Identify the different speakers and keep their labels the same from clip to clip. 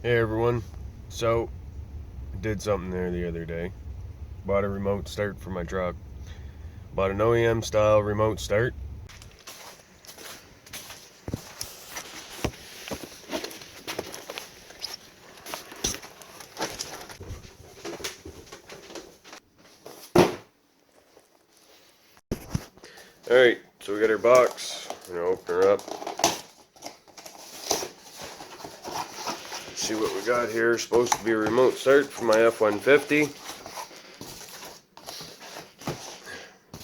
Speaker 1: Hey everyone, so did something there the other day. Bought a remote start for my truck. Bought an OEM style remote start. Alright, so we got our box. I'm gonna open her up. See what we got here. Supposed to be a remote start for my F150.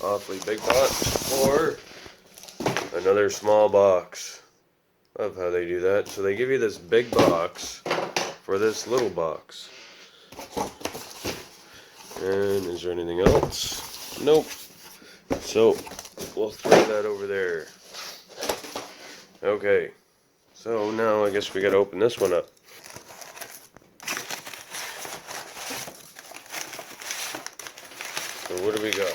Speaker 1: Awfully big box. Or another small box. Love how they do that. So they give you this big box for this little box. And is there anything else? Nope. So we'll throw that over there. Okay. So now I guess we gotta open this one up. So what do we got?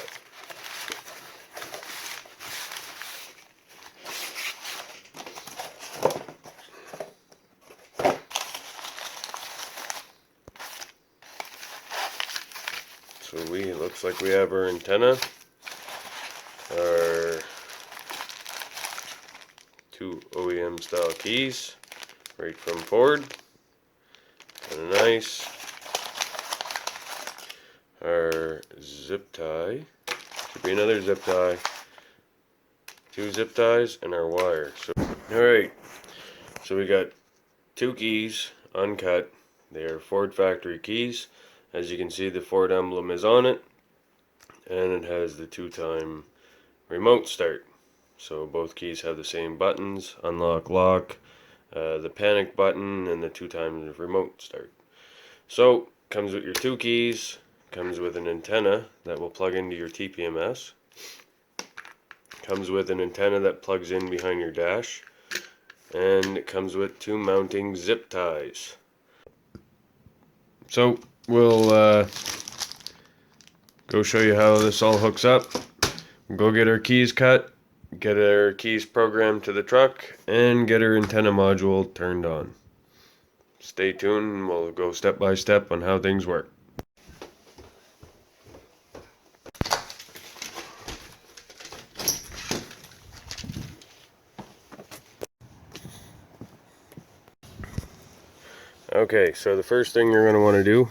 Speaker 1: So looks like we have our antenna, our two OEM style keys, right from Ford, kind of nice. Our zip tie, should be another zip tie, two zip ties, and our wire. So, alright, so we got two keys, uncut. They are Ford factory keys. As you can see, the Ford emblem is on it, and it has the 2-time remote start. So both keys have the same buttons, unlock, lock, the panic button, and the 2-time remote start. So, comes with your two keys. Comes with an antenna that will plug into your TPMS. Comes with an antenna that plugs in behind your dash. And it comes with two mounting zip ties. So we'll go show you how this all hooks up. We'll go get our keys cut, get our keys programmed to the truck, and get our antenna module turned on. Stay tuned and we'll go step by step on how things work. Okay, so the first thing you're going to want to do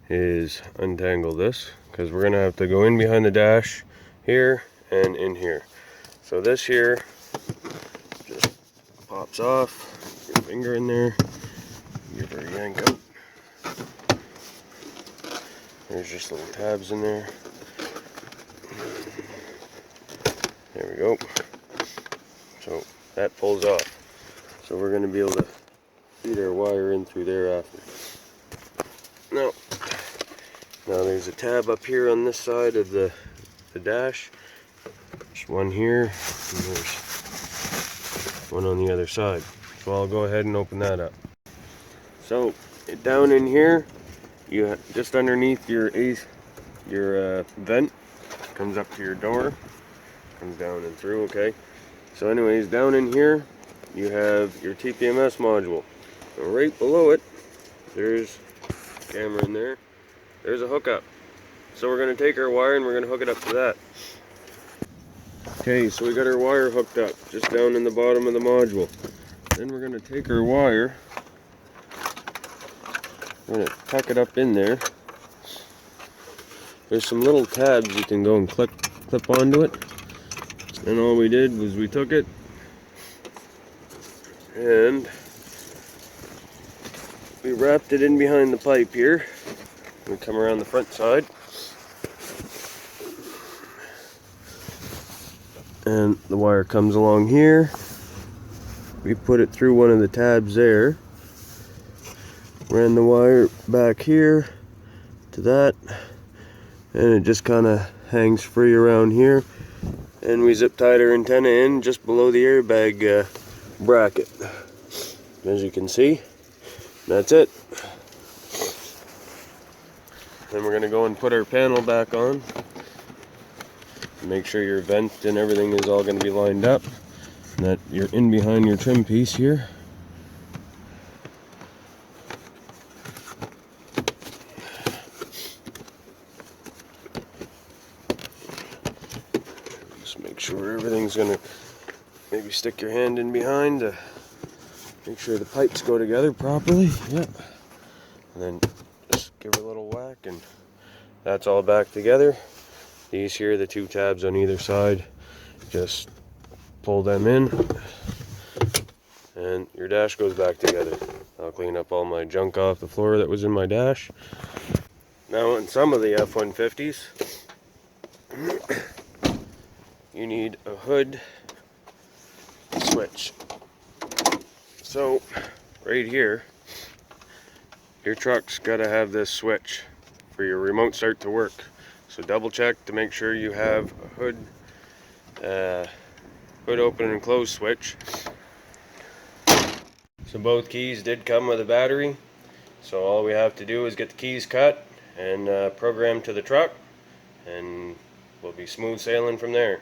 Speaker 1: is untangle this, because we're going to have to go in behind the dash here and in here. So this here just pops off, your finger in there, give her a yank out. There's just little tabs in there. There we go. So that pulls off. So we're going to be able to feed our wire in through there after. Now there's a tab up here on this side of the dash. There's one here, and there's one on the other side. So I'll go ahead and open that up. So down in here, you just underneath your vent, comes up to your door, comes down and through. Okay. So anyways, down in here, you have your TPMS module. Right below it, there's a camera in there. There's a hookup. So we're going to take our wire and we're going to hook it up to that. Okay, so we got our wire hooked up just down in the bottom of the module. Then we're going to take our wire, we're going to tuck it up in there. There's some little tabs you can go and clip onto it. And all we did was we took it and we wrapped it in behind the pipe here. We come around the front side. And the wire comes along here. We put it through one of the tabs there. Ran the wire back here to that. And it just kind of hangs free around here. And we zip tied our antenna in just below the airbag bracket. As you can see, that's it. Then we're going to go and put our panel back on. Make sure your vent and everything is all going to be lined up. And that you're in behind your trim piece here. make sure everything's gonna, maybe stick your hand in behind to make sure the pipes go together properly. Yep. And then just give it a little whack and that's all back together. These here, the 2 tabs on either side, just pull them in and your dash goes back together. I'll clean up all my junk off the floor that was in my dash. Now in some of the F150s, you need a hood switch. So right here, your truck's got to have this switch for your remote start to work. So double check to make sure you have a hood open and close switch. So both keys did come with a battery. So all we have to do is get the keys cut and programmed to the truck, and we'll be smooth sailing from there.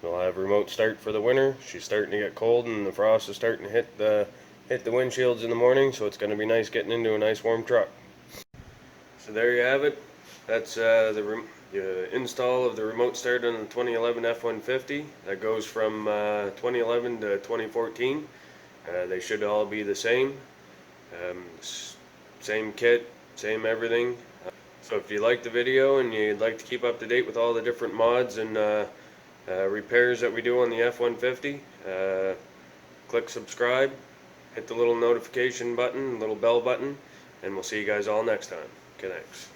Speaker 1: We'll have remote start for the winter. She's starting to get cold and the frost is starting to hit the windshields in the morning, so it's going to be nice getting into a nice warm truck. So there you have it. That's the install of the remote start on the 2011 F150. That goes from 2011 to 2014. They should all be the same. Same kit, same everything. So if you like the video and you'd like to keep up to date with all the different mods and repairs that we do on the F150, click subscribe, hit the little notification button, little bell button, and we'll see you guys all next time. Okay, thanks.